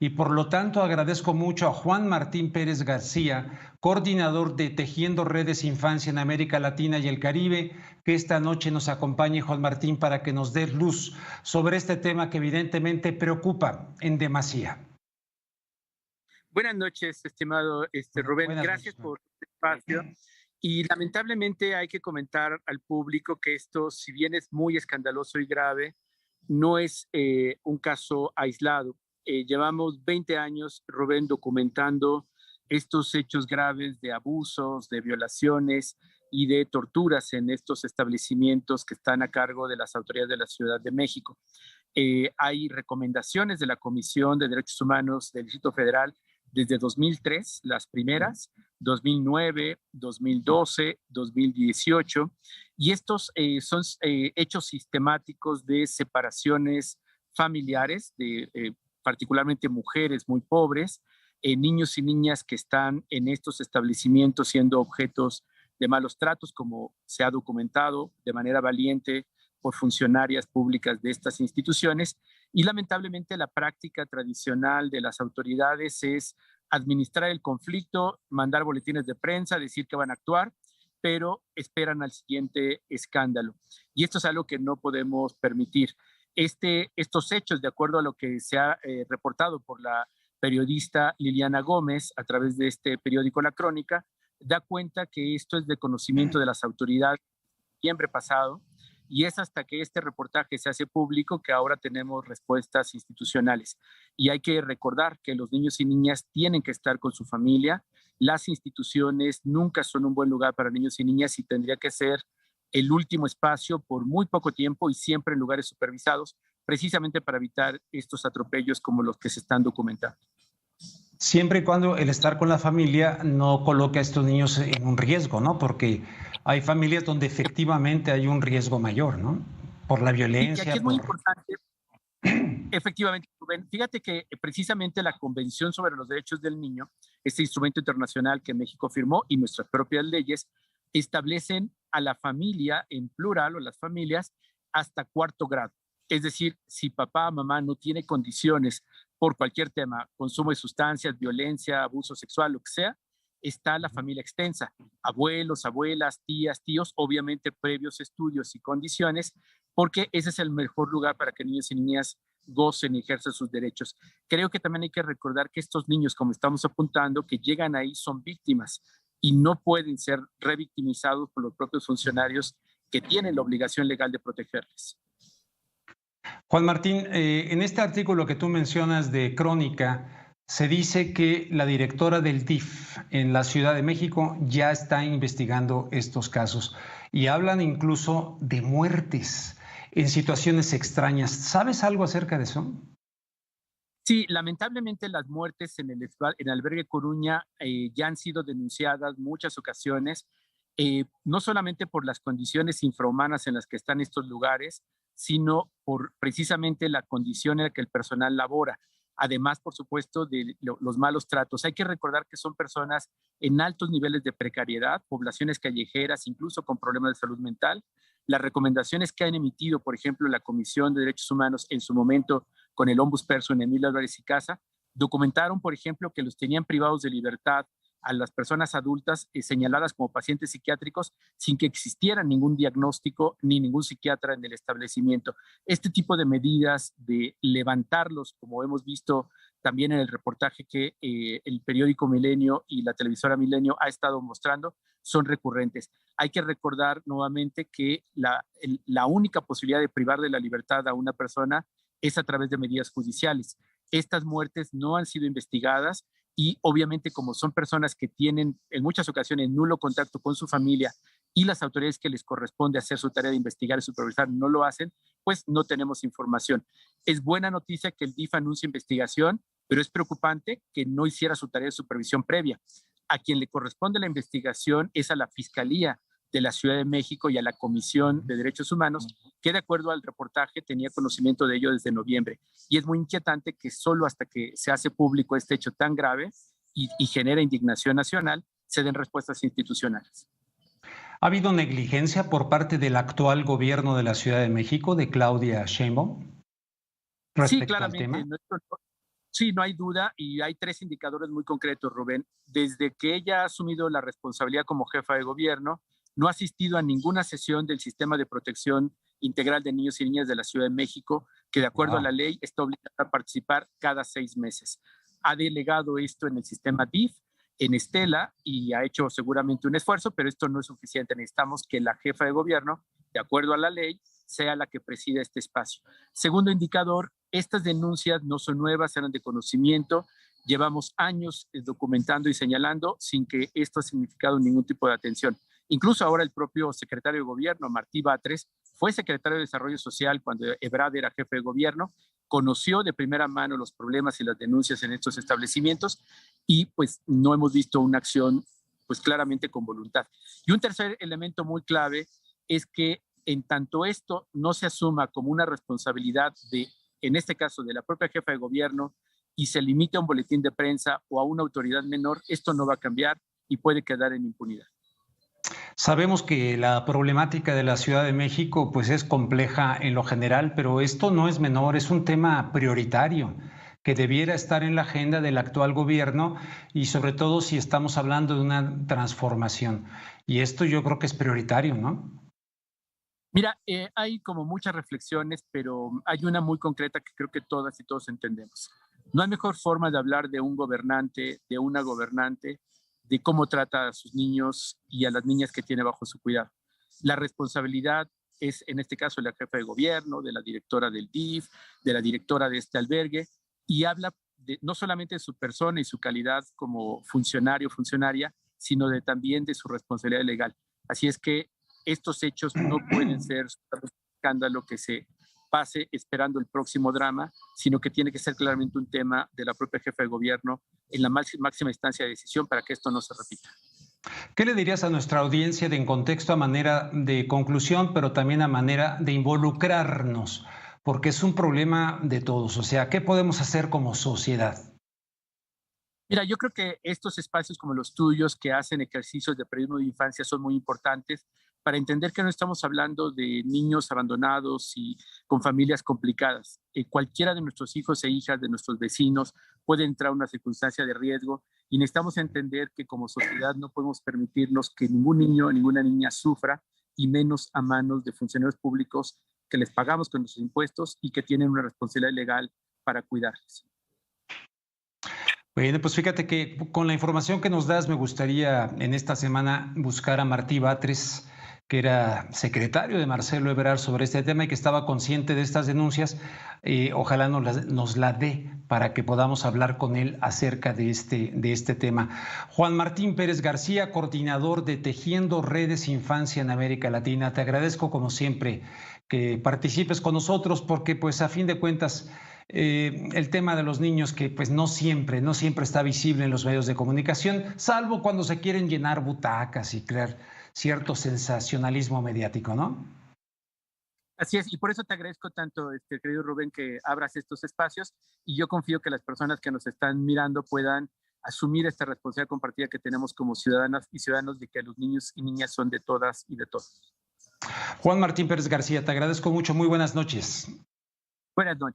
y por lo tanto agradezco mucho a Juan Martín Pérez García, coordinador de Tejiendo Redes Infancia en América Latina y el Caribe, que esta noche nos acompañe, Juan Martín, para que nos dé luz sobre este tema que evidentemente preocupa en demasía. Buenas noches, estimado Rubén. Buenas Gracias noches. por este espacio. Y lamentablemente hay que comentar al público que esto, si bien es muy escandaloso y grave, no es un caso aislado. Llevamos 20 años, Rubén, documentando estos hechos graves de abusos, de violaciones y de torturas en estos establecimientos que están a cargo de las autoridades de la Ciudad de México. Hay recomendaciones de la Comisión de Derechos Humanos del Distrito Federal desde 2003, las primeras, 2009, 2012, 2018, y estos son hechos sistemáticos de separaciones familiares, de particularmente mujeres muy pobres, niños y niñas que están en estos establecimientos siendo objetos de malos tratos, como se ha documentado de manera valiente por funcionarias públicas de estas instituciones. Y lamentablemente la práctica tradicional de las autoridades es administrar el conflicto, mandar boletines de prensa, decir que van a actuar, pero esperan al siguiente escándalo. Y esto es algo que no podemos permitir. Estos hechos, de acuerdo a lo que se ha reportado por la periodista Liliana Gómez a través de este periódico La Crónica, da cuenta que esto es de conocimiento de las autoridades en noviembre pasado, y es hasta que este reportaje se hace público que ahora tenemos respuestas institucionales. Y hay que recordar que los niños y niñas tienen que estar con su familia. Las instituciones nunca son un buen lugar para niños y niñas y tendría que ser el último espacio por muy poco tiempo y siempre en lugares supervisados, precisamente para evitar estos atropellos como los que se están documentando. Siempre y cuando el estar con la familia no coloque a estos niños en un riesgo, ¿no? Porque hay familias donde efectivamente hay un riesgo mayor, ¿no? Por la violencia. Y aquí es muy importante, efectivamente, Rubén, fíjate que precisamente la Convención sobre los Derechos del Niño, este instrumento internacional que México firmó y nuestras propias leyes, establecen a la familia en plural o las familias hasta cuarto grado. Es decir, si papá, mamá no tiene condiciones por cualquier tema, consumo de sustancias, violencia, abuso sexual, lo que sea, está la familia extensa, abuelos, abuelas, tías, tíos, obviamente previos estudios y condiciones, porque ese es el mejor lugar para que niños y niñas gocen y ejerzan sus derechos. Creo que también hay que recordar que estos niños, como estamos apuntando, que llegan ahí son víctimas y no pueden ser revictimizados por los propios funcionarios que tienen la obligación legal de protegerles. Juan Martín, en este artículo que tú mencionas de Crónica, se dice que la directora del DIF en la Ciudad de México ya está investigando estos casos y hablan incluso de muertes en situaciones extrañas. ¿Sabes algo acerca de eso? Sí, lamentablemente las muertes en el albergue Coruña ya han sido denunciadas muchas ocasiones, no solamente por las condiciones infrahumanas en las que están estos lugares, sino por precisamente la condición en la que el personal labora. Además, por supuesto, de los malos tratos. Hay que recordar que son personas en altos niveles de precariedad, poblaciones callejeras, incluso con problemas de salud mental. Las recomendaciones que han emitido, por ejemplo, la Comisión de Derechos Humanos en su momento con el ombudsperson Emilio Álvarez y Casa, documentaron, por ejemplo, que los tenían privados de libertad a las personas adultas señaladas como pacientes psiquiátricos sin que existiera ningún diagnóstico ni ningún psiquiatra en el establecimiento. Este tipo de medidas de levantarlos, como hemos visto también en el reportaje que el periódico Milenio y la televisora Milenio ha estado mostrando, son recurrentes. Hay que recordar nuevamente que la única posibilidad de privar de la libertad a una persona es a través de medidas judiciales. Estas muertes no han sido investigadas y obviamente como son personas que tienen en muchas ocasiones nulo contacto con su familia y las autoridades que les corresponde hacer su tarea de investigar y supervisar no lo hacen, pues no tenemos información. Es buena noticia que el DIF anuncie investigación, pero es preocupante que no hiciera su tarea de supervisión previa. A quien le corresponde la investigación es a la Fiscalía de la Ciudad de México y a la Comisión de Derechos Humanos, que de acuerdo al reportaje tenía conocimiento de ello desde noviembre. Y es muy inquietante que solo hasta que se hace público este hecho tan grave y genera indignación nacional, se den respuestas institucionales. ¿Ha habido negligencia por parte del actual gobierno de la Ciudad de México, de Claudia Sheinbaum, respecto sí, claramente, al tema? Sí, no hay duda y hay tres indicadores muy concretos, Rubén. Desde que ella ha asumido la responsabilidad como jefa de gobierno, no ha asistido a ninguna sesión del Sistema de Protección Integral de Niños y Niñas de la Ciudad de México, que de acuerdo a la Wow. ley está obligada a participar cada 6 meses. Ha delegado esto en el sistema DIF, en Estela, y ha hecho seguramente un esfuerzo, pero esto no es suficiente. Necesitamos que la jefa de gobierno, de acuerdo a la ley, sea la que presida este espacio. Segundo indicador, estas denuncias no son nuevas, eran de conocimiento. Llevamos años documentando y señalando sin que esto ha significado ningún tipo de atención. Incluso ahora el propio secretario de gobierno, Martí Batres, fue secretario de Desarrollo Social cuando Ebrard era jefe de gobierno, conoció de primera mano los problemas y las denuncias en estos establecimientos y pues no hemos visto una acción pues claramente con voluntad. Y un tercer elemento muy clave es que en tanto esto no se asuma como una responsabilidad de, en este caso, de la propia jefa de gobierno y se limite a un boletín de prensa o a una autoridad menor, esto no va a cambiar y puede quedar en impunidad. Sabemos que la problemática de la Ciudad de México pues es compleja en lo general, pero esto no es menor, es un tema prioritario que debiera estar en la agenda del actual gobierno y sobre todo si estamos hablando de una transformación. Y esto yo creo que es prioritario, ¿no? Mira, hay como muchas reflexiones, pero hay una muy concreta que creo que todas y todos entendemos. No hay mejor forma de hablar de un gobernante, de una gobernante, de cómo trata a sus niños y a las niñas que tiene bajo su cuidado. La responsabilidad es, en este caso, de la jefa de gobierno, de la directora del DIF, de la directora de este albergue, y habla no solamente de su persona y su calidad como funcionario o funcionaria, sino también de su responsabilidad legal. Así es que estos hechos no pueden ser un escándalo que se pase esperando el próximo drama, sino que tiene que ser claramente un tema de la propia jefa de gobierno en la máxima instancia de decisión para que esto no se repita. ¿Qué le dirías a nuestra audiencia en contexto a manera de conclusión, pero también a manera de involucrarnos? Porque es un problema de todos. O sea, ¿qué podemos hacer como sociedad? Mira, yo creo que estos espacios como los tuyos que hacen ejercicios de periodismo de infancia son muy importantes para entender que no estamos hablando de niños abandonados y con familias complicadas. Cualquiera de nuestros hijos e hijas, de nuestros vecinos, puede entrar a una circunstancia de riesgo y necesitamos entender que como sociedad no podemos permitirnos que ningún niño o ninguna niña sufra y menos a manos de funcionarios públicos que les pagamos con nuestros impuestos y que tienen una responsabilidad legal para cuidarles. Bueno, pues fíjate que con la información que nos das, me gustaría en esta semana buscar a Martí Batres, que era secretario de Marcelo Ebrard sobre este tema y que estaba consciente de estas denuncias. Ojalá nos la dé para que podamos hablar con él acerca de este tema. Juan Martín Pérez García, coordinador de Tejiendo Redes Infancia en América Latina. Te agradezco como siempre que participes con nosotros porque pues a fin de cuentas el tema de los niños que pues no siempre está visible en los medios de comunicación, salvo cuando se quieren llenar butacas y crear cierto sensacionalismo mediático, ¿no? Así es, y por eso te agradezco tanto, querido Rubén, que abras estos espacios y yo confío que las personas que nos están mirando puedan asumir esta responsabilidad compartida que tenemos como ciudadanas y ciudadanos de que los niños y niñas son de todas y de todos. Juan Martín Pérez García, te agradezco mucho, muy buenas noches. Buenas noches.